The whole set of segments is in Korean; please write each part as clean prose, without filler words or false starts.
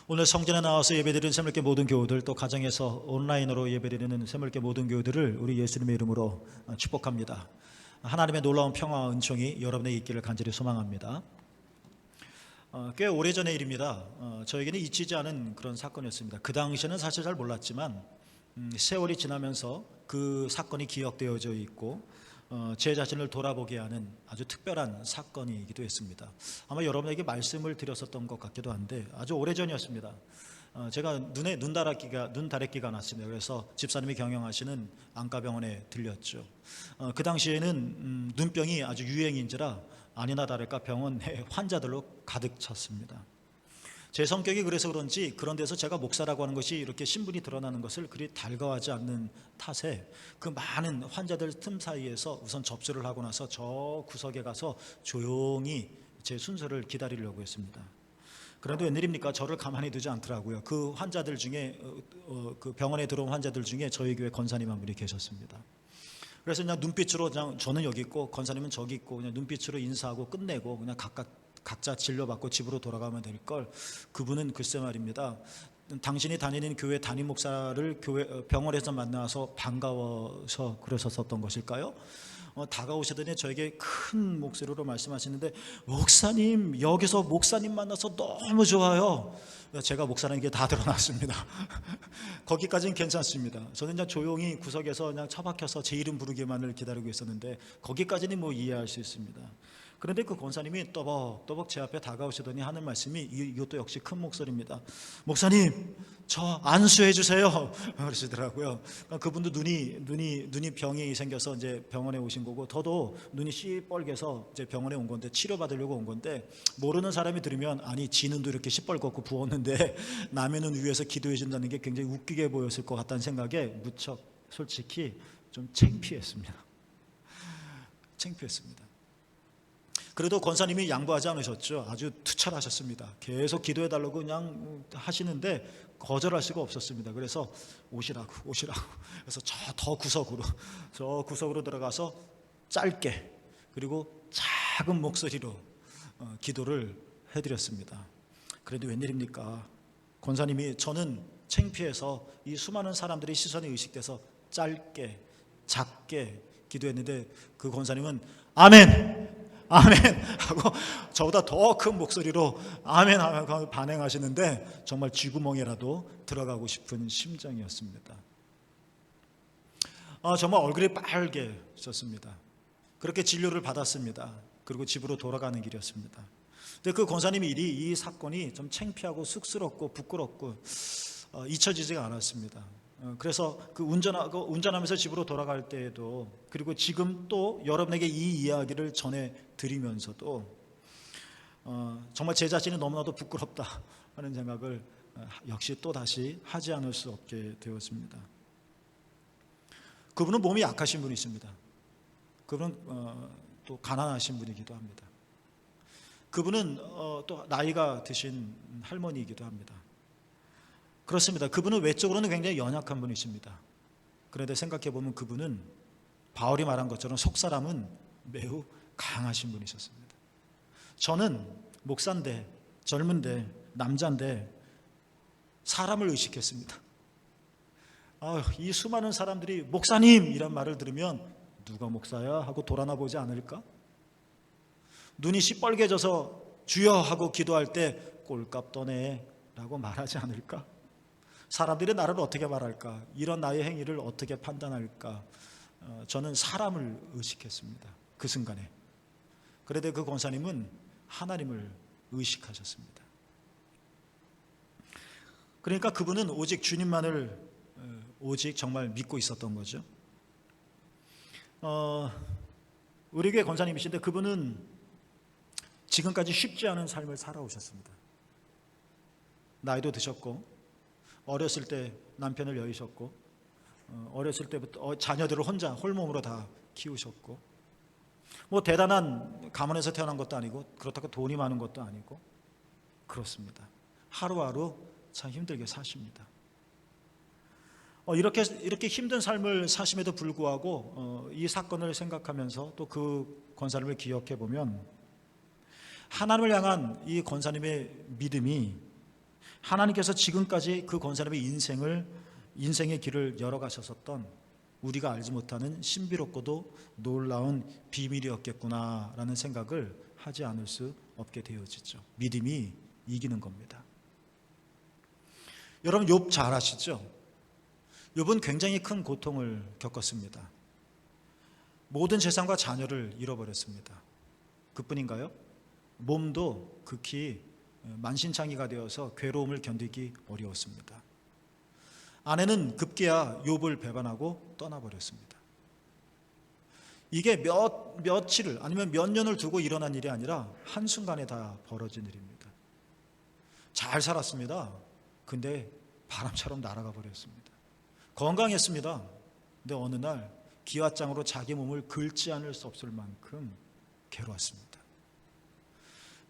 오늘 성전에 나와서 예배드리는 새물교 모든 교우들, 또 가정에서 온라인으로 예배드리는 새물교 모든 교우들을 우리 예수님의 이름으로 축복합니다. 하나님의 놀라운 평화와 은총이 여러분에게 있기를 간절히 소망합니다. 꽤 오래전의 일입니다. 저에게는 잊히지 않은 그런 사건이었습니다. 그 당시에는 사실 잘 몰랐지만 세월이 지나면서 그 사건이 기억되어져 있고 제 자신을 돌아보게 하는 아주 특별한 사건이기도 했습니다. 아마 여러분에게 말씀을 드렸었던 것 같기도 한데 아주 오래전이었습니다. 제가 눈에 눈다래끼가 났습니다. 그래서 집사님이 경영하시는 안과병원에 들렸죠. 그 당시에는 눈병이 아주 유행인지라 아니나 다를까 병원 내 환자들로 가득 찼습니다. 제 성격이 그래서 그런지 그런 데서 제가 목사라고 하는 것이 이렇게 신분이 드러나는 것을 그리 달가워하지 않는 탓에 그 많은 환자들 틈 사이에서 우선 접수를 하고 나서 저 구석에 가서 조용히 제 순서를 기다리려고 했습니다. 그런데 웬일입니까? 저를 가만히 두지 않더라고요. 그 환자들 중에 그 병원에 들어온 환자들 중에 저희 교회 권사님 한 분이 계셨습니다. 그래서 그냥 눈빛으로 그냥 저는 여기 있고 권사님은 저기 있고 그냥 눈빛으로 인사하고 끝내고 그냥 각자 진료받고 집으로 돌아가면 될 걸, 그분은 글쎄 말입니다. 당신이 다니는 교회 담임 목사를 병원에서 만나서 반가워서 그러셨었던 것일까요? 다가오시더니 저에게 큰 목소리로 말씀하시는데, 목사님, 여기서 목사님 만나서 너무 좋아요. 제가 목사라는 게 다 드러났습니다. 거기까지는 괜찮습니다. 저는 그냥 조용히 구석에서 그냥 처박혀서 제 이름 부르기만을 기다리고 있었는데 거기까지는 뭐 이해할 수 있습니다. 그런데 그 권사님이 또벅또벅 제 앞에 다가오시더니 하는 말씀이, 이것도 역시 큰 목소리입니다. 목사님, 저 안수해 주세요. 그러시더라고요. 그분도 눈이 병이 생겨서 이제 병원에 오신 거고, 저도 눈이 시뻘개서 이제 병원에 온 건데, 치료받으려고 온 건데, 모르는 사람이 들으면 아니 지 눈도 이렇게 시뻘겋고 부었는데 남의 눈 위에서 기도해 준다는 게 굉장히 웃기게 보였을 것 같다는 생각에 무척 솔직히 좀 창피했습니다. 그래도 권사님이 양보하지 않으셨죠. 아주 투철하셨습니다. 계속 기도해달라고 그냥 하시는데 거절할 수가 없었습니다. 그래서 오시라고. 그래서 저 구석으로 들어가서 짧게 그리고 작은 목소리로 기도를 해드렸습니다. 그래도 웬일입니까? 권사님이, 저는 창피해서 이 수많은 사람들의 시선에 의식돼서 짧게 작게 기도했는데 그 권사님은 아멘 하고 저보다 더 큰 목소리로 아멘 하고 반응하시는데 정말 쥐구멍이라도 들어가고 싶은 심정이었습니다. 정말 얼굴이 빨개졌습니다. 그렇게 진료를 받았습니다. 그리고 집으로 돌아가는 길이었습니다. 근데 그 권사님의 일이, 이 사건이 좀 창피하고 쑥스럽고 부끄럽고 잊혀지지가 않았습니다. 그래서 운전하면서 집으로 돌아갈 때에도, 그리고 지금 또 여러분에게 이 이야기를 전해드리면서도 정말 제 자신이 너무나도 부끄럽다 하는 생각을 역시 또 다시 하지 않을 수 없게 되었습니다. 그분은 몸이 약하신 분이십니다. 그분은 또 가난하신 분이기도 합니다. 그분은 또 나이가 드신 할머니이기도 합니다. 그렇습니다. 그분은 외적으로는 굉장히 연약한 분이십니다. 그런데 생각해보면 그분은 바울이 말한 것처럼 속사람은 매우 강하신 분이셨습니다. 저는 목사인데, 젊은데, 남자인데 사람을 의식했습니다. 이 수많은 사람들이 목사님 이란 말을 들으면 누가 목사야 하고 돌아나 보지 않을까? 눈이 시뻘개져서 주여 하고 기도할 때 꼴값 떠네 라고 말하지 않을까? 사람들이 나를 어떻게 말할까? 이런 나의 행위를 어떻게 판단할까? 저는 사람을 의식했습니다. 그 순간에. 그런데 그 권사님은 하나님을 의식하셨습니다. 그러니까 그분은 오직 주님만을 오직 정말 믿고 있었던 거죠. 우리 교회 권사님이신데 그분은 지금까지 쉽지 않은 삶을 살아오셨습니다. 나이도 드셨고, 어렸을 때 남편을 여의셨고, 어렸을 때부터 자녀들을 혼자 홀몸으로 다 키우셨고, 뭐 대단한 가문에서 태어난 것도 아니고 그렇다고 돈이 많은 것도 아니고, 그렇습니다. 하루하루 참 힘들게 사십니다. 이렇게 힘든 삶을 사심에도 불구하고 이 사건을 생각하면서 또 그 권사님을 기억해 보면 하나님을 향한 이 권사님의 믿음이 하나님께서 지금까지 그 권사님의 인생의 길을 열어가셨었던 우리가 알지 못하는 신비롭고도 놀라운 비밀이었겠구나라는 생각을 하지 않을 수 없게 되어지죠. 믿음이 이기는 겁니다. 여러분, 욥 잘 아시죠? 욥은 굉장히 큰 고통을 겪었습니다. 모든 재산과 자녀를 잃어버렸습니다. 그뿐인가요? 몸도 극히 만신창이가 되어서 괴로움을 견디기 어려웠습니다. 아내는 급기야 욥을 배반하고 떠나버렸습니다. 이게 며칠을 아니면 몇 년을 두고 일어난 일이 아니라 한순간에 다 벌어진 일입니다. 잘 살았습니다. 근데 바람처럼 날아가 버렸습니다. 건강했습니다. 근데 어느 날 기왓장으로 자기 몸을 긁지 않을 수 없을 만큼 괴로웠습니다.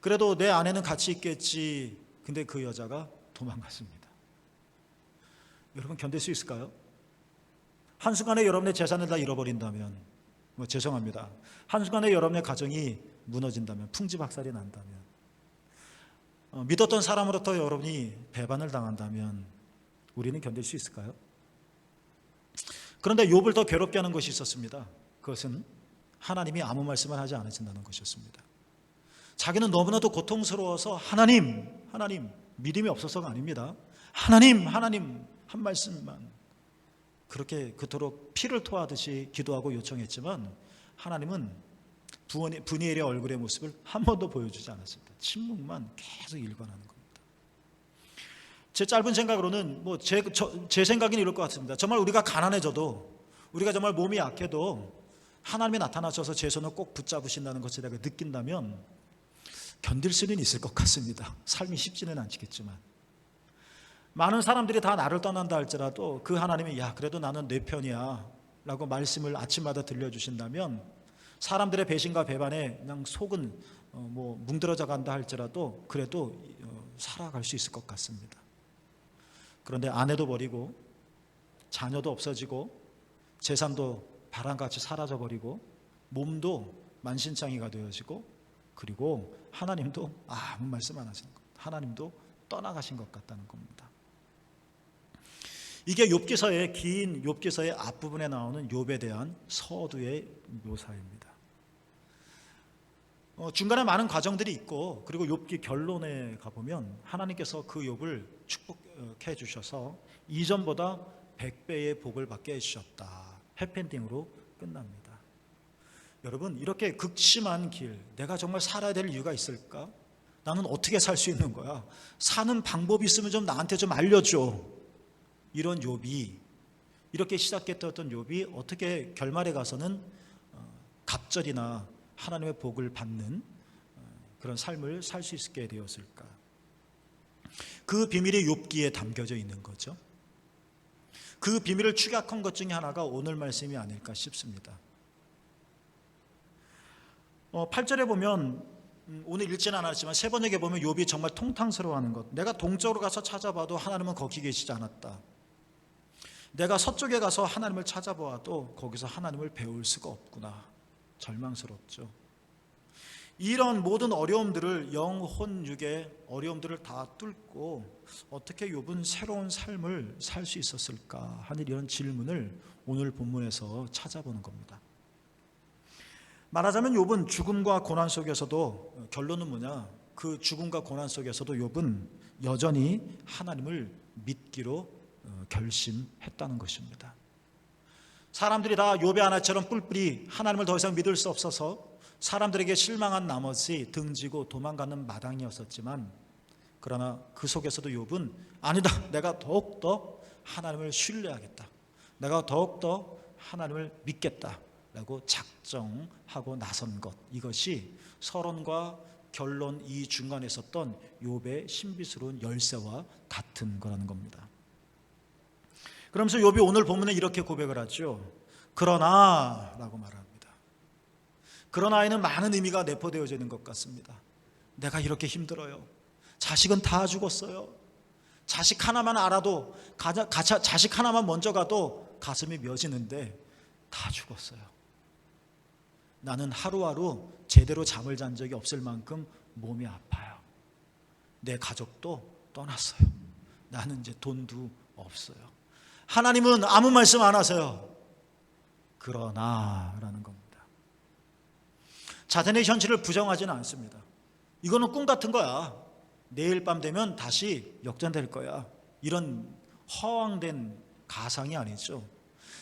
그래도 내 아내는 같이 있겠지. 근데 그 여자가 도망갔습니다. 여러분, 견딜 수 있을까요? 한순간에 여러분의 재산을 다 잃어버린다면, 죄송합니다, 한순간에 여러분의 가정이 무너진다면, 풍지박살이 난다면, 믿었던 사람으로부터 여러분이 배반을 당한다면 우리는 견딜 수 있을까요? 그런데 욥을 더 괴롭게 하는 것이 있었습니다. 그것은 하나님이 아무 말씀을 하지 않으신다는 것이었습니다. 자기는 너무나도 고통스러워서 하나님 믿음이 없어서가 아닙니다. 하나님 한 말씀만, 그렇게 그토록 피를 토하듯이 기도하고 요청했지만 하나님은 분이엘의 얼굴의 모습을 한 번도 보여주지 않았습니다. 침묵만 계속 일관하는 겁니다. 제 짧은 생각으로는 제 생각은 이럴 것 같습니다. 정말 우리가 가난해져도, 우리가 정말 몸이 약해도 하나님이 나타나셔서 제 손을 꼭 붙잡으신다는 것을 내가 느낀다면 견딜 수는 있을 것 같습니다. 삶이 쉽지는 않겠지만, 많은 사람들이 다 나를 떠난다 할지라도 그 하나님이 그래도 나는 내 편이야 라고 말씀을 아침마다 들려주신다면, 사람들의 배신과 배반에 그냥 속은 뭉드러져 간다 할지라도 그래도 살아갈 수 있을 것 같습니다. 그런데 아내도 버리고 자녀도 없어지고 재산도 바람같이 사라져버리고 몸도 만신창이가 되어지고, 그리고 하나님도 아무 말씀 안 하시는 것, 하나님도 떠나가신 것 같다는 겁니다. 이게 욥기서의 긴 욥기서의 앞부분에 나오는 욥에 대한 서두의 묘사입니다. 중간에 많은 과정들이 있고, 그리고 욥기 결론에 가보면 하나님께서 그 욥을 축복해 주셔서 이전보다 100배의 복을 받게 해주셨다, 해피엔딩으로 끝납니다. 여러분, 이렇게 극심한 길, 내가 정말 살아야 될 이유가 있을까? 나는 어떻게 살 수 있는 거야? 사는 방법이 있으면 좀 나한테 좀 알려줘. 이런 욥이, 이렇게 시작했던 욥이 어떻게 결말에 가서는 갑절이나 하나님의 복을 받는 그런 삶을 살 수 있게 되었을까? 그 비밀이 욥기에 담겨져 있는 거죠. 그 비밀을 축약한 것 중에 하나가 오늘 말씀이 아닐까 싶습니다. 8절에 보면, 오늘 읽지는 않았지만 세 번역에 보면 욥이 정말 통탕스러워하는 것, 내가 동쪽으로 가서 찾아봐도 하나님은 거기 계시지 않았다. 내가 서쪽에 가서 하나님을 찾아보아도 거기서 하나님을 배울 수가 없구나. 절망스럽죠. 이런 모든 어려움들을, 영혼육의 어려움들을 다 뚫고 어떻게 욥은 새로운 삶을 살 수 있었을까 하는 이런 질문을 오늘 본문에서 찾아보는 겁니다. 말하자면 욥은 죽음과 고난 속에서도, 결론은 뭐냐, 그 죽음과 고난 속에서도 욥은 여전히 하나님을 믿기로 결심했다는 것입니다. 사람들이 다 욥의 아내처럼 뿔뿔이 하나님을 더 이상 믿을 수 없어서 사람들에게 실망한 나머지 등지고 도망가는 마당이었었지만, 그러나 그 속에서도 욥은 아니다, 내가 더욱더 하나님을 신뢰하겠다, 내가 더욱더 하나님을 믿겠다 라고 작정하고 나선 것, 이것이 서론과 결론 이 중간에 있었던 욥의 신비스러운 열쇠와 같은 거라는 겁니다. 그러면서 욥이 오늘 본문에 이렇게 고백을 하죠. 그러나 라고 말합니다. 그러나에는 많은 의미가 내포되어져 있는 것 같습니다. 내가 이렇게 힘들어요. 자식은 다 죽었어요. 자식 하나만 알아도, 자식 하나만 먼저 가도 가슴이 멎이는데 다 죽었어요. 나는 하루하루 제대로 잠을 잔 적이 없을 만큼 몸이 아파요. 내 가족도 떠났어요. 나는 이제 돈도 없어요. 하나님은 아무 말씀 안 하세요. 그러나 라는 겁니다. 자신의 현실을 부정하지는 않습니다. 이거는 꿈 같은 거야. 내일 밤 되면 다시 역전될 거야. 이런 허황된 가상이 아니죠.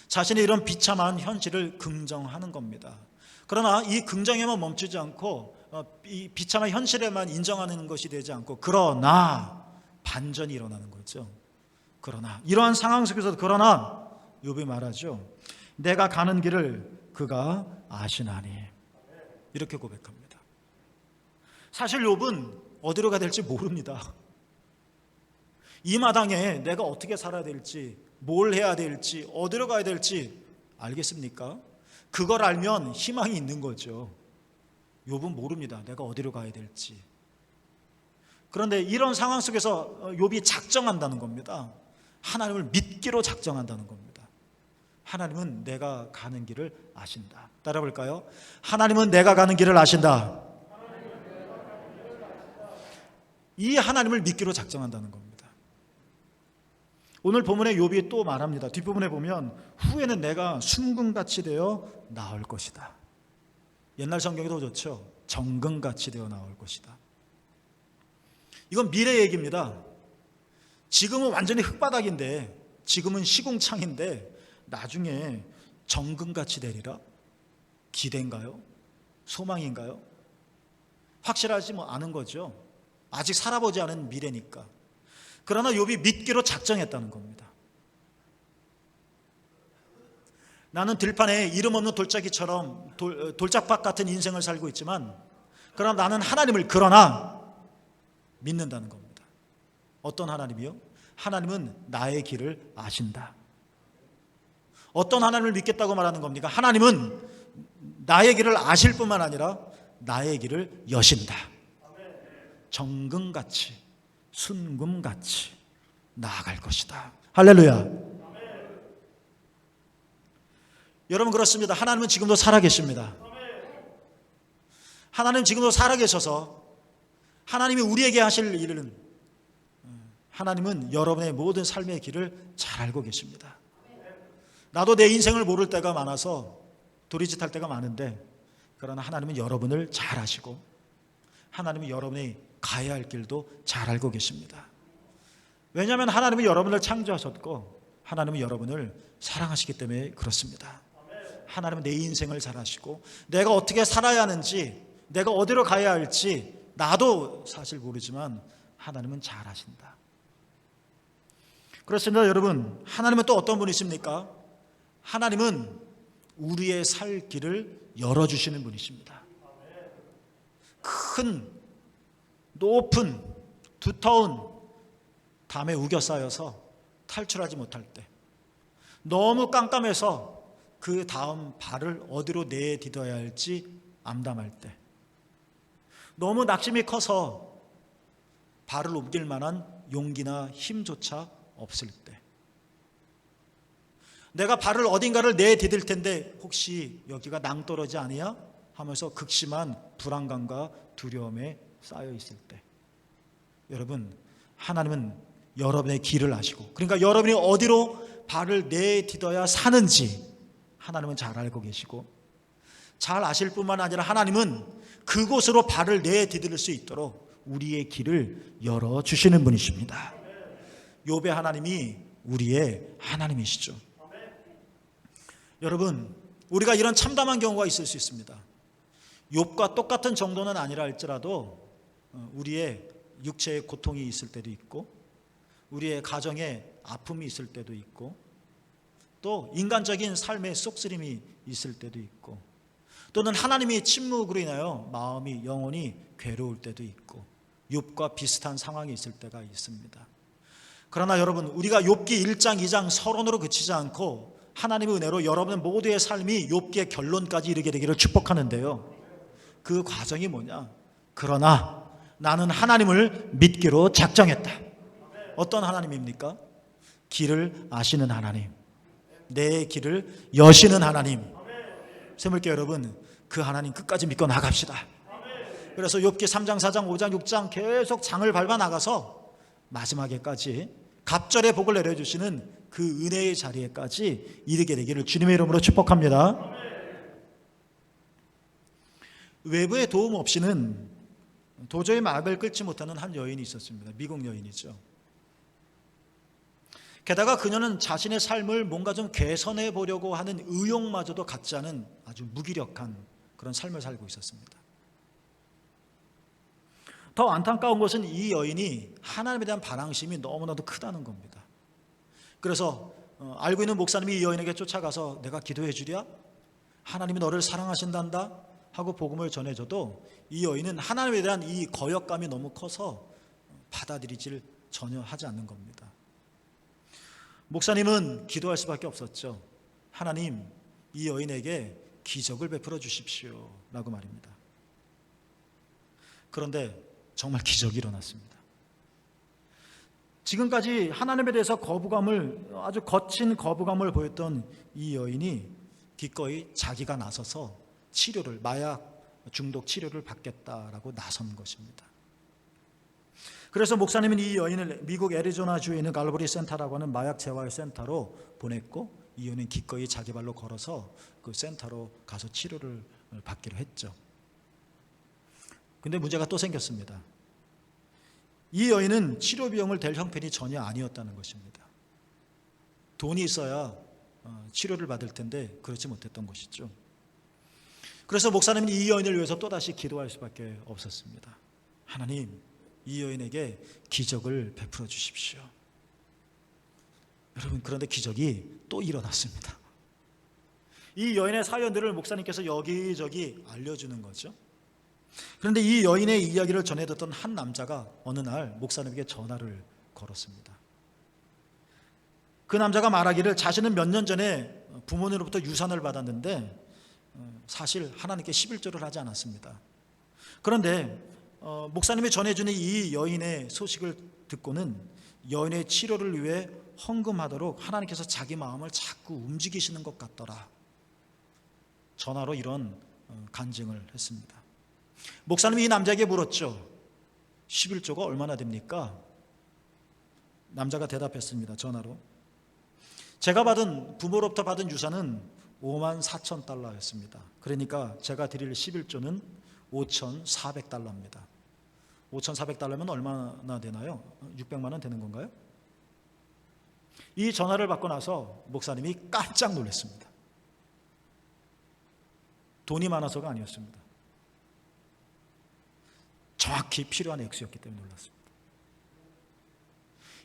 자신의 이런 비참한 현실을 긍정하는 겁니다. 그러나 이 긍정에만 멈추지 않고 이 비참한 현실에만 인정하는 것이 되지 않고 그러나 반전이 일어나는 거죠. 그러나 이러한 상황 속에서 그러나 욥이 말하죠. 내가 가는 길을 그가 아시나니 이렇게 고백합니다. 사실 욥은 어디로 가야 될지 모릅니다. 이 마당에 내가 어떻게 살아야 될지, 뭘 해야 될지, 어디로 가야 될지 알겠습니까? 그걸 알면 희망이 있는 거죠. 욥은 모릅니다. 내가 어디로 가야 될지. 그런데 이런 상황 속에서 욥이 작정한다는 겁니다. 하나님을 믿기로 작정한다는 겁니다. 하나님은 내가 가는 길을 아신다. 따라 볼까요? 하나님은 내가 가는 길을 아신다. 이 하나님을 믿기로 작정한다는 겁니다. 오늘 본문에 욥이 또 말합니다. 뒷부분에 보면 후에는 내가 순금같이 되어 나올 것이다. 옛날 성경에도 좋죠. 정금같이 되어 나올 것이다. 이건 미래 얘기입니다. 지금은 완전히 흙바닥인데, 지금은 시궁창인데 나중에 정금같이 되리라? 기대인가요? 소망인가요? 확실하지 않은 거죠. 아직 살아보지 않은 미래니까. 그러나 욥이 믿기로 작정했다는 겁니다. 나는 들판에 이름 없는 돌짝이처럼 돌짝밭 같은 인생을 살고 있지만 그러나 나는 하나님을 그러나 믿는다는 겁니다. 어떤 하나님이요? 하나님은 나의 길을 아신다. 어떤 하나님을 믿겠다고 말하는 겁니까? 하나님은 나의 길을 아실 뿐만 아니라 나의 길을 여신다. 정금같이 순금같이 나아갈 것이다. 할렐루야. 여러분 그렇습니다. 하나님은 지금도 살아계십니다. 하나님 지금도 살아계셔서 하나님이 우리에게 하실 일은 하나님은 여러분의 모든 삶의 길을 잘 알고 계십니다. 나도 내 인생을 모를 때가 많아서 도리짓할 때가 많은데 그러나 하나님은 여러분을 잘 아시고 하나님은 여러분이 가야 할 길도 잘 알고 계십니다. 왜냐하면 하나님은 여러분을 창조하셨고 하나님은 여러분을 사랑하시기 때문에 그렇습니다. 하나님은 내 인생을 잘 아시고 내가 어떻게 살아야 하는지 내가 어디로 가야 할지 나도 사실 모르지만 하나님은 잘 아신다. 그렇습니다. 여러분, 하나님은 또 어떤 분이십니까? 하나님은 우리의 살 길을 열어주시는 분이십니다. 큰 높은 두터운 담에 우겨 쌓여서 탈출하지 못할 때, 너무 깜깜해서 그 다음 발을 어디로 내디뎌야 할지 암담할 때, 너무 낙심이 커서 발을 옮길 만한 용기나 힘조차 없을 때, 내가 발을 어딘가를 내디딜 텐데 혹시 여기가 낭떠러지 아니야? 하면서 극심한 불안감과 두려움에 쌓여 있을 때, 여러분, 하나님은 여러분의 길을 아시고 그러니까 여러분이 어디로 발을 내디뎌야 사는지 하나님은 잘 알고 계시고 잘 아실 뿐만 아니라 하나님은 그곳으로 발을 내디딜 수 있도록 우리의 길을 열어주시는 분이십니다. 욥의 하나님이 우리의 하나님이시죠. 여러분, 우리가 이런 참담한 경우가 있을 수 있습니다. 욥과 똑같은 정도는 아니라 할지라도 우리의 육체의 고통이 있을 때도 있고 우리의 가정에 아픔이 있을 때도 있고 또 인간적인 삶의 쏙쓰림이 있을 때도 있고 또는 하나님의 침묵으로 인하여 마음이 영혼이 괴로울 때도 있고 욥과 비슷한 상황이 있을 때가 있습니다. 그러나 여러분, 우리가 욥기 1장 2장 서론으로 그치지 않고 하나님의 은혜로 여러분 모두의 삶이 욥기의 결론까지 이르게 되기를 축복하는데요, 그 과정이 뭐냐? 그러나 나는 하나님을 믿기로 작정했다. 어떤 하나님입니까? 길을 아시는 하나님, 내 길을 여시는 하나님. 새물교 여러분, 그 하나님 끝까지 믿고 나갑시다. 그래서 욥기 3장 4장 5장 6장 계속 장을 밟아 나가서 마지막에까지 갑절의 복을 내려주시는 그 은혜의 자리에까지 이르게 되기를 주님의 이름으로 축복합니다. 외부의 도움 없이는 도저히 막을 끌지 못하는 한 여인이 있었습니다. 미국 여인이죠. 게다가 그녀는 자신의 삶을 뭔가 좀 개선해 보려고 하는 의욕마저도 갖지 않은 아주 무기력한 그런 삶을 살고 있었습니다. 더 안타까운 것은 이 여인이 하나님에 대한 반항심이 너무나도 크다는 겁니다. 그래서 알고 있는 목사님이 이 여인에게 쫓아가서 내가 기도해 주랴? 하나님이 너를 사랑하신단다? 하고 복음을 전해줘도 이 여인은 하나님에 대한 이 거역감이 너무 커서 받아들이질 전혀 하지 않는 겁니다. 목사님은 기도할 수밖에 없었죠. 하나님, 이 여인에게 기적을 베풀어 주십시오 라고 말입니다. 그런데 정말 기적이 일어났습니다. 지금까지 하나님에 대해서 아주 거친 거부감을 보였던 이 여인이 기꺼이 자기가 나서서 마약 중독 치료를 받겠다라고 나선 것입니다. 그래서 목사님은 이 여인을 미국 애리조나주에 있는 갈보리 센터라고 하는 마약 재활 센터로 보냈고, 이 여인은 기꺼이 자기 발로 걸어서 그 센터로 가서 치료를 받기로 했죠. 근데 문제가 또 생겼습니다. 이 여인은 치료 비용을 댈 형편이 전혀 아니었다는 것입니다. 돈이 있어야 치료를 받을 텐데 그렇지 못했던 것이죠. 그래서 목사님은 이 여인을 위해서 또다시 기도할 수밖에 없었습니다. 하나님, 이 여인에게 기적을 베풀어 주십시오. 여러분, 그런데 기적이 또 일어났습니다. 이 여인의 사연들을 목사님께서 여기저기 알려주는 거죠. 그런데 이 여인의 이야기를 전해 듣던 한 남자가 어느 날 목사님에게 전화를 걸었습니다. 그 남자가 말하기를 자신은 몇 년 전에 부모님으로부터 유산을 받았는데 사실 하나님께 11조를 하지 않았습니다. 그런데 목사님이 전해주는 이 여인의 소식을 듣고는 여인의 치료를 위해 헌금하도록 하나님께서 자기 마음을 자꾸 움직이시는 것 같더라. 전화로 이런 간증을 했습니다. 목사님이 이 남자에게 물었죠. 11조가 얼마나 됩니까? 남자가 대답했습니다. 전화로. 제가 부모로부터 받은 유산은 54,000달러였습니다. 그러니까 제가 드릴 11조는 5,400달러입니다. 5,400달러면 얼마나 되나요? 600만 원 되는 건가요? 이 전화를 받고 나서 목사님이 깜짝 놀랐습니다. 돈이 많아서가 아니었습니다. 정확히 필요한 액수였기 때문에 놀랐습니다.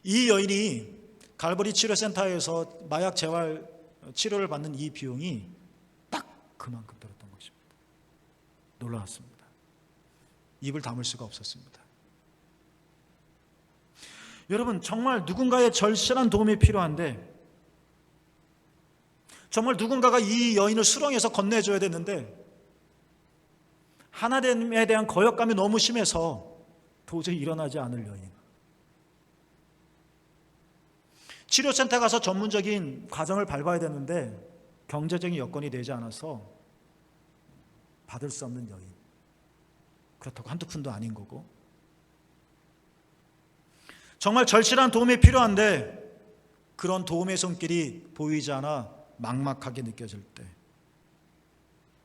이 여인이 갈보리 치료센터에서 마약 재활 치료를 받는 이 비용이 딱 그만큼 들었던 것입니다. 놀라웠습니다. 입을 다물 수가 없었습니다. 여러분, 정말 누군가의 절실한 도움이 필요한데, 정말 누군가가 이 여인을 수렁에서 건네줘야 되는데 하나님에 대한 거역감이 너무 심해서 도저히 일어나지 않을 여인. 치료센터 가서 전문적인 과정을 밟아야 되는데 경제적인 여건이 되지 않아서 받을 수 없는 여인. 그렇다고 한두 푼도 아닌 거고, 정말 절실한 도움이 필요한데 그런 도움의 손길이 보이지 않아 막막하게 느껴질 때,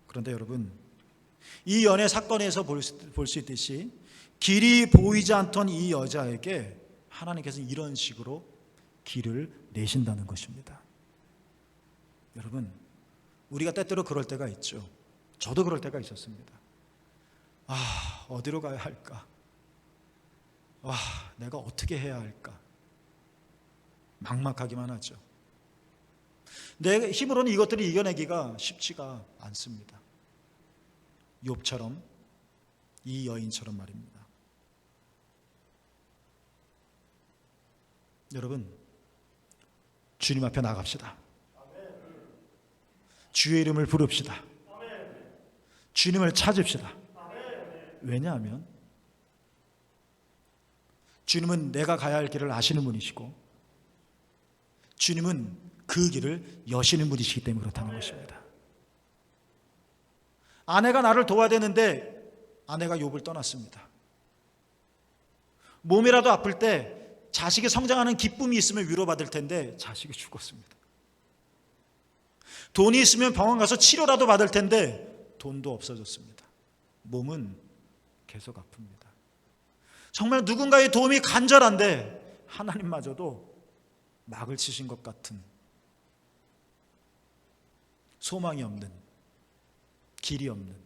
그런데 여러분, 이 연애 사건에서 볼 수 있듯이 길이 보이지 않던 이 여자에게 하나님께서 이런 식으로 길을 내신다는 것입니다. 여러분, 우리가 때때로 그럴 때가 있죠. 저도 그럴 때가 있었습니다. 어디로 가야 할까? 내가 어떻게 해야 할까? 막막하기만 하죠. 내 힘으로는 이것들을 이겨내기가 쉽지가 않습니다. 욥처럼, 이 여인처럼 말입니다. 여러분, 주님 앞에 나갑시다. 주의 이름을 부릅시다. 주님을 찾읍시다. 왜냐하면 주님은 내가 가야 할 길을 아시는 분이시고 주님은 그 길을 여시는 분이시기 때문에 그렇다는 것입니다. 아내가 나를 도와야 되는데 아내가 욥을 떠났습니다. 몸이라도 아플 때 자식이 성장하는 기쁨이 있으면 위로받을 텐데 자식이 죽었습니다. 돈이 있으면 병원 가서 치료라도 받을 텐데 돈도 없어졌습니다. 몸은 계속 아픕니다. 정말 누군가의 도움이 간절한데 하나님마저도 막을 치신 것 같은, 소망이 없는, 길이 없는.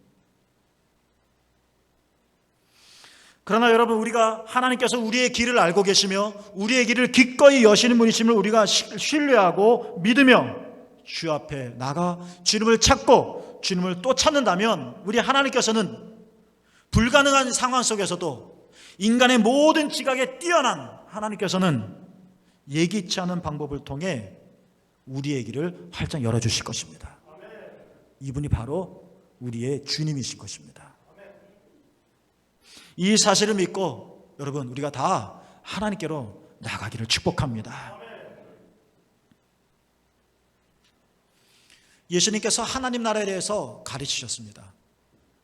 그러나 여러분, 우리가 하나님께서 우리의 길을 알고 계시며 우리의 길을 기꺼이 여시는 분이심을 우리가 신뢰하고 믿으며 주 앞에 나가 주님을 찾고 주님을 또 찾는다면, 우리 하나님께서는 불가능한 상황 속에서도 인간의 모든 지각에 뛰어난 하나님께서는 예기치 않은 방법을 통해 우리의 길을 활짝 열어주실 것입니다. 이분이 바로 우리의 주님이신 것입니다. 이 사실을 믿고 여러분, 우리가 다 하나님께로 나가기를 축복합니다. 예수님께서 하나님 나라에 대해서 가르치셨습니다.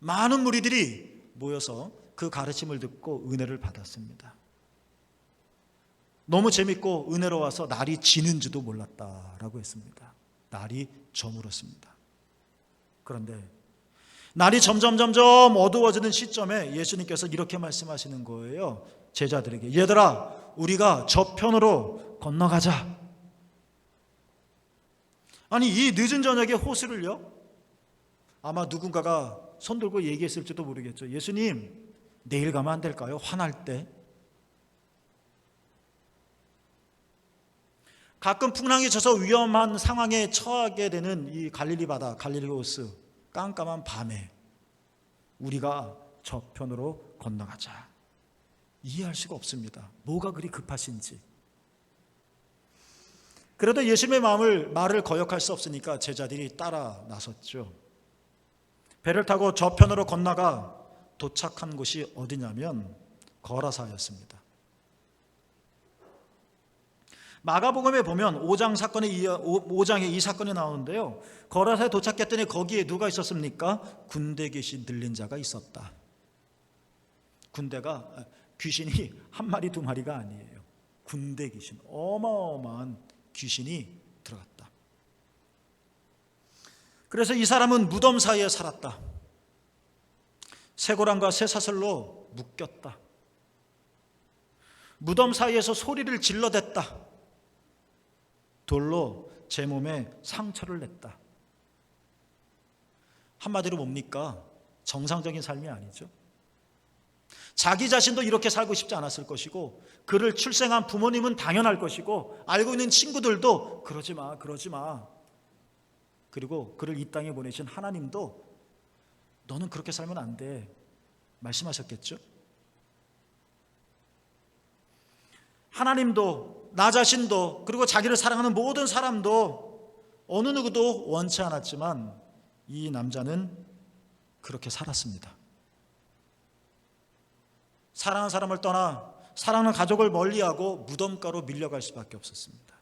많은 무리들이 모여서 그 가르침을 듣고 은혜를 받았습니다. 너무 재밌고 은혜로워서 날이 지는지도 몰랐다라고 했습니다. 날이 저물었습니다. 그런데 날이 점점 어두워지는 시점에 예수님께서 이렇게 말씀하시는 거예요. 제자들에게, 얘들아, 우리가 저편으로 건너가자. 아니, 이 늦은 저녁에 호수를요? 아마 누군가가 손 들고 얘기했을지도 모르겠죠. 예수님, 내일 가면 안 될까요? 화날 때. 가끔 풍랑이 쳐서 위험한 상황에 처하게 되는 이 갈릴리 바다, 갈릴리 호수, 깜깜한 밤에 우리가 저편으로 건너가자. 이해할 수가 없습니다. 뭐가 그리 급하신지. 그래도 예수님의 말을 거역할 수 없으니까 제자들이 따라 나섰죠. 배를 타고 저편으로 건너가 도착한 곳이 어디냐면 거라사였습니다. 마가복음에 보면 5장에 이 사건이 나오는데요. 거라사에 도착했더니 거기에 누가 있었습니까? 군대 귀신 들린 자가 있었다. 귀신이 한 마리 두 마리가 아니에요. 군대 귀신, 어마어마한 귀신이 들어갔다. 그래서 이 사람은 무덤 사이에 살았다. 쇠고랑과 쇠사슬로 묶였다. 무덤 사이에서 소리를 질러댔다. 돌로 제 몸에 상처를 냈다. 한마디로 뭡니까? 정상적인 삶이 아니죠. 자기 자신도 이렇게 살고 싶지 않았을 것이고, 그를 출생한 부모님은 당연할 것이고, 알고 있는 친구들도 그러지 마. 그리고 그를 이 땅에 보내신 하나님도 너는 그렇게 살면 안 돼 말씀하셨겠죠. 하나님도, 나 자신도, 그리고 자기를 사랑하는 모든 사람도 어느 누구도 원치 않았지만 이 남자는 그렇게 살았습니다. 사랑하는 사람을 떠나 사랑하는 가족을 멀리하고 무덤가로 밀려갈 수밖에 없었습니다.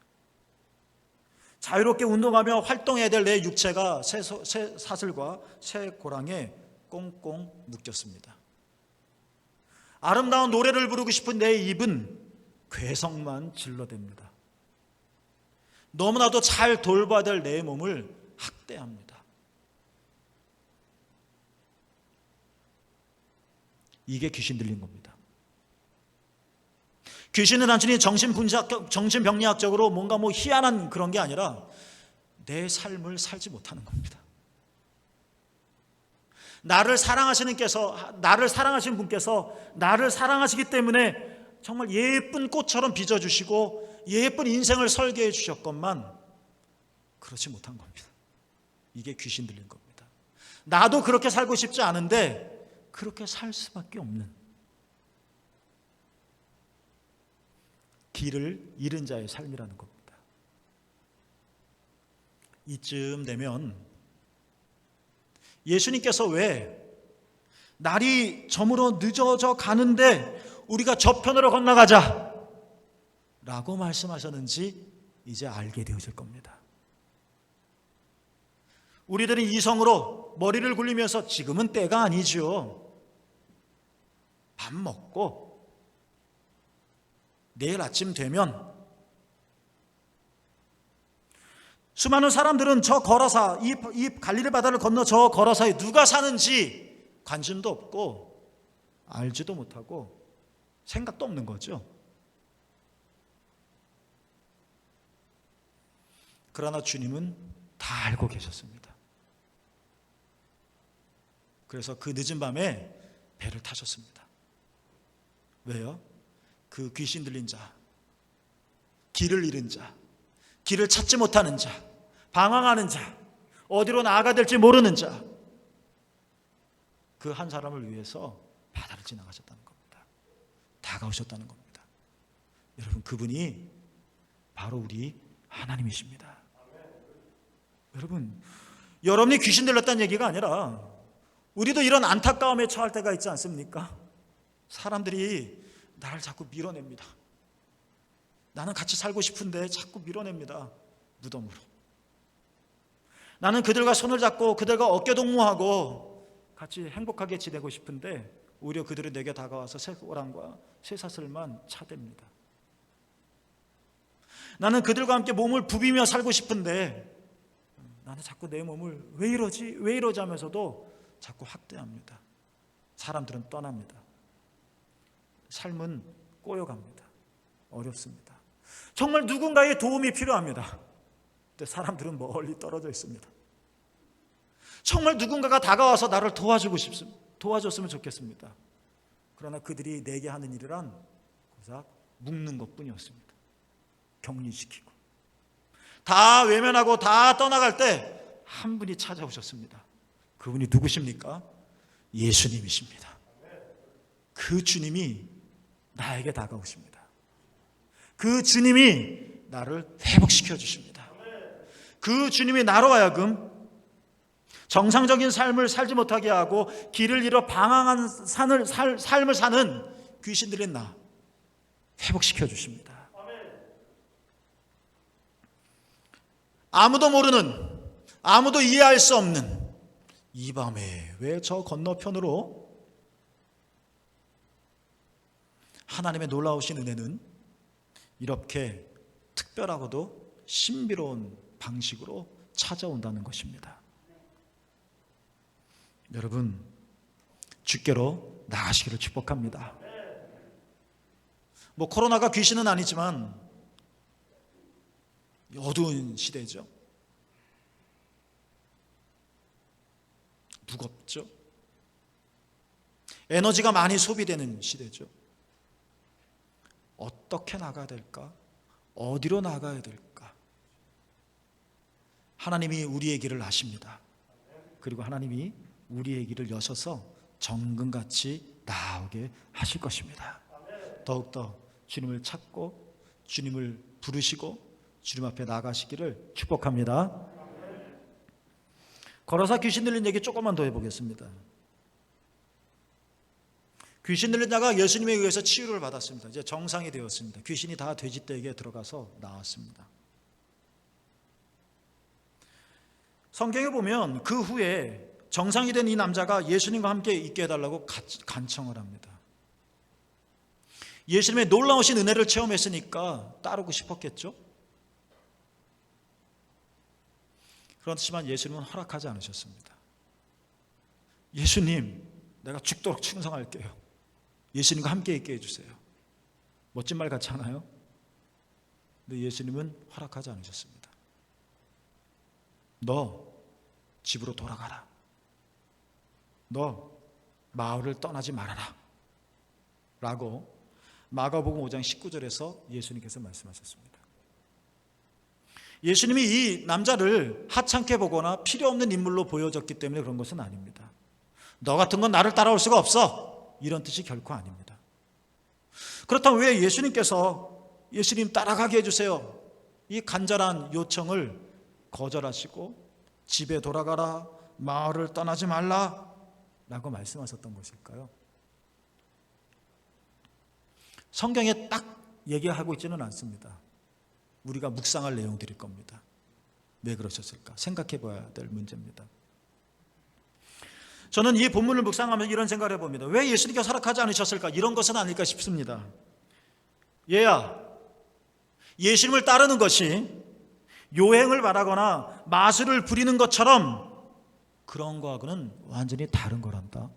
자유롭게 운동하며 활동해야 될 내 육체가 새 사슬과 새 고랑에 꽁꽁 묶였습니다. 아름다운 노래를 부르고 싶은 내 입은 괴성만 질러댑니다. 너무나도 잘 돌봐야 될 내 몸을 학대합니다. 이게 귀신 들린 겁니다. 귀신은 단순히 정신병리학적으로 뭔가 희한한 그런 게 아니라 내 삶을 살지 못하는 겁니다. 나를 사랑하시는 분께서 나를 사랑하시기 때문에 정말 예쁜 꽃처럼 빚어주시고 예쁜 인생을 설계해 주셨건만 그렇지 못한 겁니다. 이게 귀신 들린 겁니다. 나도 그렇게 살고 싶지 않은데 그렇게 살 수밖에 없는, 길을 잃은 자의 삶이라는 겁니다. 이쯤 되면 예수님께서 왜 날이 저물어 늦어져 가는데 우리가 저편으로 건너가자 라고 말씀하셨는지 이제 알게 되어질 겁니다. 우리들은 이성으로 머리를 굴리면서 지금은 때가 아니죠. 밥 먹고 내일 아침 되면 수많은 사람들은 저 거라사, 이 갈릴리 바다를 건너 저 거라사에 누가 사는지 관심도 없고 알지도 못하고 생각도 없는 거죠. 그러나 주님은 다 알고 계셨습니다. 그래서 그 늦은 밤에 배를 타셨습니다. 왜요? 그 귀신 들린 자, 길을 잃은 자, 길을 찾지 못하는 자, 방황하는 자, 어디로 나아가야 될지 모르는 자, 그 한 사람을 위해서 바다를 지나가셨다는 겁니다. 다가오셨다는 겁니다. 여러분, 그분이 바로 우리 하나님이십니다. 여러분, 여러분이 귀신 들렸다는 얘기가 아니라 우리도 이런 안타까움에 처할 때가 있지 않습니까? 사람들이 나를 자꾸 밀어냅니다. 나는 같이 살고 싶은데 자꾸 밀어냅니다. 무덤으로. 나는 그들과 손을 잡고 그들과 어깨동무하고 같이 행복하게 지내고 싶은데 오히려 그들이 내게 다가와서 쇠고랑과 쇠사슬만 차댑니다. 나는 그들과 함께 몸을 부비며 살고 싶은데 나는 자꾸 내 몸을 왜 이러지 하면서도 자꾸 학대합니다. 사람들은 떠납니다. 삶은 꼬여갑니다. 어렵습니다. 정말 누군가의 도움이 필요합니다. 근데 사람들은 멀리 떨어져 있습니다. 정말 누군가가 다가와서 나를 도와줬으면 좋겠습니다. 그러나 그들이 내게 하는 일이란 고작 묶는 것뿐이었습니다. 격리시키고 다 외면하고 다 떠나갈 때 한 분이 찾아오셨습니다. 그분이 누구십니까? 예수님이십니다. 그 주님이 나에게 다가오십니다. 그 주님이 나를 회복시켜 주십니다. 그 주님이 나로 하여금 정상적인 삶을 살지 못하게 하고 길을 잃어 방황한 삶을 사는 귀신 들린 나 회복시켜 주십니다. 아무도 모르는, 아무도 이해할 수 없는 이 밤에 왜 저 건너편으로 하나님의 놀라우신 은혜는 이렇게 특별하고도 신비로운 방식으로 찾아온다는 것입니다. 여러분, 주께로 나가시기를 축복합니다. 코로나가 귀신은 아니지만 어두운 시대죠. 무겁죠. 에너지가 많이 소비되는 시대죠. 어떻게 나가야 될까? 어디로 나가야 될까? 하나님이 우리의 길을 아십니다. 그리고 하나님이 우리의 길을 여셔서 정금같이 나오게 하실 것입니다. 더욱더 주님을 찾고 주님을 부르시고 주님 앞에 나가시기를 축복합니다. 걸어서 귀신 들린 얘기 조금만 더 해보겠습니다. 귀신 들린 자가 예수님에 의해서 치유를 받았습니다. 이제 정상이 되었습니다. 귀신이 다 돼지떼에게 들어가서 나왔습니다. 성경에 보면 그 후에 정상이 된 이 남자가 예수님과 함께 있게 해달라고 간청을 합니다. 예수님의 놀라우신 은혜를 체험했으니까 따르고 싶었겠죠? 그렇지만 예수님은 허락하지 않으셨습니다. 예수님, 내가 죽도록 충성할게요. 예수님과 함께 있게 해주세요. 멋진 말 같지 않아요? 근데 예수님은 허락하지 않으셨습니다. 너 집으로 돌아가라. 너 마을을 떠나지 말아라. 라고 마가복음 5장 19절에서 예수님께서 말씀하셨습니다. 예수님이 이 남자를 하찮게 보거나 필요 없는 인물로 보여졌기 때문에 그런 것은 아닙니다. 너 같은 건 나를 따라올 수가 없어. 이런 뜻이 결코 아닙니다. 그렇다면 왜 예수님께서 예수님 따라가게 해주세요, 이 간절한 요청을 거절하시고 집에 돌아가라, 마을을 떠나지 말라 라고 말씀하셨던 것일까요? 성경에 딱 얘기하고 있지는 않습니다. 우리가 묵상할 내용들일 겁니다. 왜 그러셨을까? 생각해 봐야 될 문제입니다. 저는 이 본문을 묵상하면서 이런 생각을 해봅니다. 왜 예수님께서 허락하지 않으셨을까? 이런 것은 아닐까 싶습니다. 얘야, 예수님을 따르는 것이 요행을 바라거나 마술을 부리는 것처럼 그런 거하고는 완전히 다른 거란다.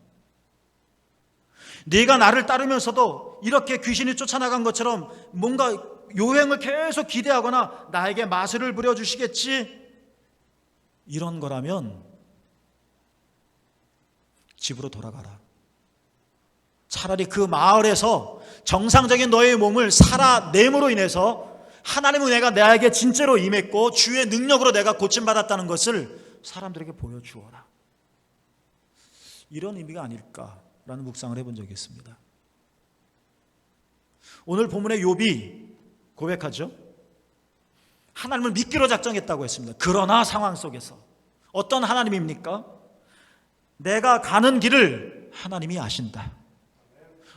네가 나를 따르면서도 이렇게 귀신이 쫓아나간 것처럼 뭔가 요행을 계속 기대하거나 나에게 마술을 부려주시겠지, 이런 거라면 집으로 돌아가라. 차라리 그 마을에서 정상적인 너의 몸을 살아냄으로 인해서 하나님은 내가 나에게 진짜로 임했고 주의 능력으로 내가 고침받았다는 것을 사람들에게 보여주어라. 이런 의미가 아닐까라는 묵상을 해본 적이 있습니다. 오늘 본문의 욥이 고백하죠. 하나님을 믿기로 작정했다고 했습니다. 그러나 상황 속에서 어떤 하나님입니까? 내가 가는 길을 하나님이 아신다.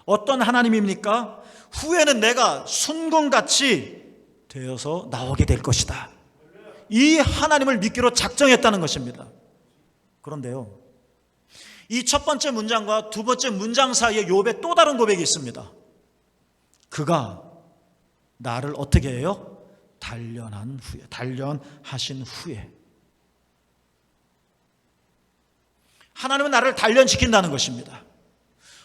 어떤 하나님입니까? 후에는 내가 순금같이 되어서 나오게 될 것이다. 이 하나님을 믿기로 작정했다는 것입니다. 그런데요, 이 첫 번째 문장과 두 번째 문장 사이에 욥의 또 다른 고백이 있습니다. 그가 나를 어떻게 해요? 단련하신 후에. 하나님은 나를 단련시킨다는 것입니다.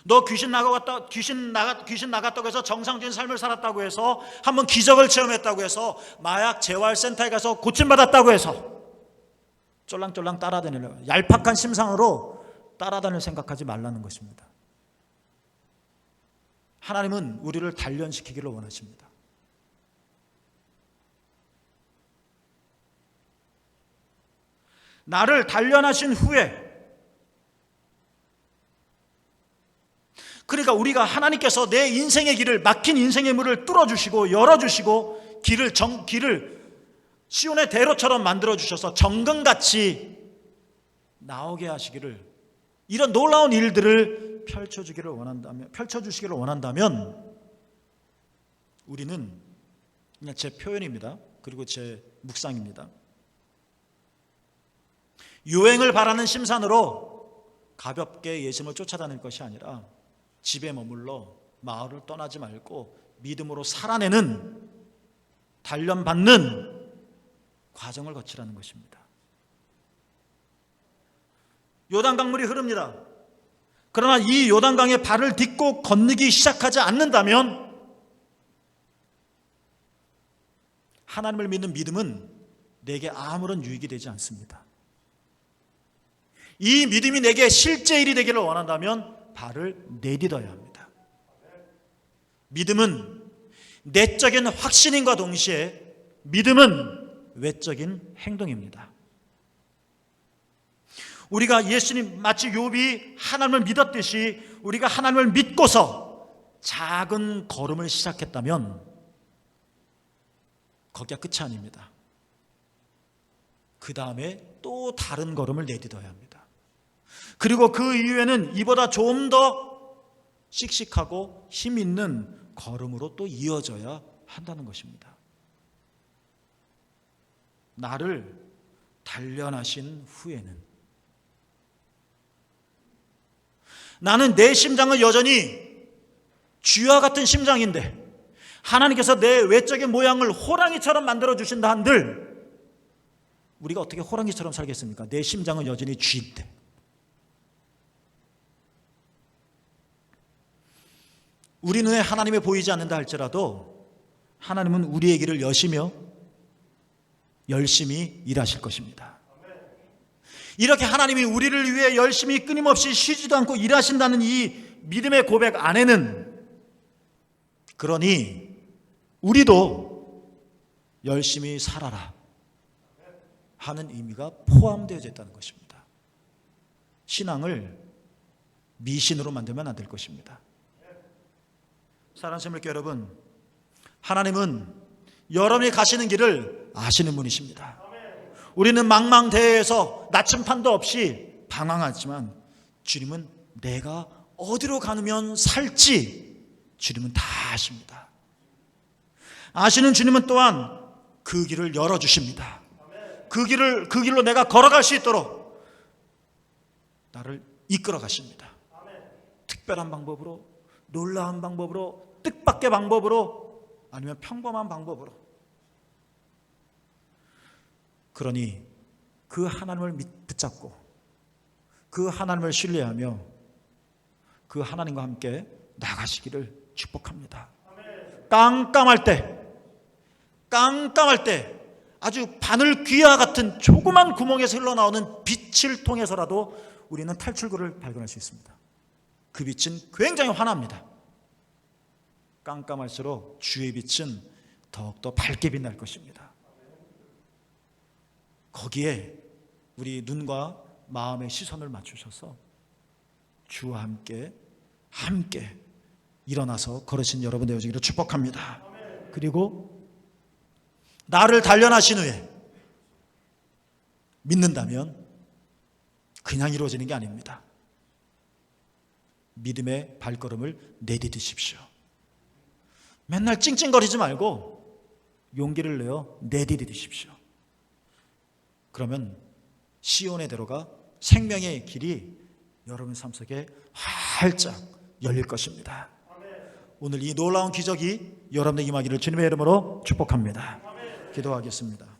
너 귀신 나갔다고 해서 정상적인 삶을 살았다고 해서 한번 기적을 체험했다고 해서 마약 재활센터에 가서 고침받았다고 해서 쫄랑쫄랑 따라다니려고, 얄팍한 심상으로 따라다닐 생각하지 말라는 것입니다. 하나님은 우리를 단련시키기를 원하십니다. 나를 단련하신 후에, 그러니까 우리가 하나님께서 내 인생의 길을, 막힌 인생의 문을 뚫어주시고 열어주시고 길을 시온의 대로처럼 만들어주셔서 정금같이 나오게 하시기를, 이런 놀라운 일들을 펼쳐주시기를 원한다면 우리는, 그냥 제 표현입니다. 그리고 제 묵상입니다. 유행을 바라는 심산으로 가볍게 예수님을 쫓아다닐 것이 아니라 집에 머물러 마을을 떠나지 말고 믿음으로 살아내는, 단련받는 과정을 거치라는 것입니다. 요단강물이 흐릅니다. 그러나 이 요단강에 발을 딛고 건너기 시작하지 않는다면 하나님을 믿는 믿음은 내게 아무런 유익이 되지 않습니다. 이 믿음이 내게 실제 일이 되기를 원한다면 발을 내딛어야 합니다. 믿음은 내적인 확신임과 동시에 믿음은 외적인 행동입니다. 우리가 예수님, 마치 욥이 하나님을 믿었듯이 우리가 하나님을 믿고서 작은 걸음을 시작했다면 거기가 끝이 아닙니다. 그 다음에 또 다른 걸음을 내딛어야 합니다. 그리고 그 이후에는 이보다 좀 더 씩씩하고 힘 있는 걸음으로 또 이어져야 한다는 것입니다. 나를 단련하신 후에는, 나는 내 심장은 여전히 쥐와 같은 심장인데 하나님께서 내 외적인 모양을 호랑이처럼 만들어 주신다 한들 우리가 어떻게 호랑이처럼 살겠습니까? 내 심장은 여전히 쥐인데. 우리 눈에 하나님이 보이지 않는다 할지라도 하나님은 우리의 길을 여시며 열심히 일하실 것입니다. 이렇게 하나님이 우리를 위해 열심히 끊임없이 쉬지도 않고 일하신다는 이 믿음의 고백 안에는, 그러니 우리도 열심히 살아라 하는 의미가 포함되어 있다는 것입니다. 신앙을 미신으로 만들면 안 될 것입니다. 사랑하는 새물교 여러분, 하나님은 여러분이 가시는 길을 아시는 분이십니다. 우리는 망망대해에서 나침판도 없이 방황하지만 주님은 내가 어디로 가면 살지 주님은 다 아십니다. 아시는 주님은 또한 그 길을 열어주십니다. 그 길로 내가 걸어갈 수 있도록 나를 이끌어 가십니다. 특별한 방법으로, 놀라운 방법으로, 뜻밖의 방법으로 아니면 평범한 방법으로. 그러니 그 하나님을 붙잡고 그 하나님을 신뢰하며 그 하나님과 함께 나가시기를 축복합니다. 깜깜할 때 아주 바늘 귀와 같은 조그만 구멍에서 흘러나오는 빛을 통해서라도 우리는 탈출구를 발견할 수 있습니다. 그 빛은 굉장히 환합니다. 깜깜할수록 주의 빛은 더욱더 밝게 빛날 것입니다. 거기에 우리 눈과 마음의 시선을 맞추셔서 주와 함께 일어나서 걸으신 여러분 되어지기를 축복합니다. 그리고 나를 단련하신 후에 믿는다면 그냥 이루어지는 게 아닙니다. 믿음의 발걸음을 내디디십시오. 맨날 찡찡거리지 말고 용기를 내어 내디디십시오. 그러면 시온의 대로가 생명의 길이 여러분 삶 속에 활짝 열릴 것입니다. 오늘 이 놀라운 기적이 여러분의 임하기를 주님의 이름으로 축복합니다. 기도하겠습니다.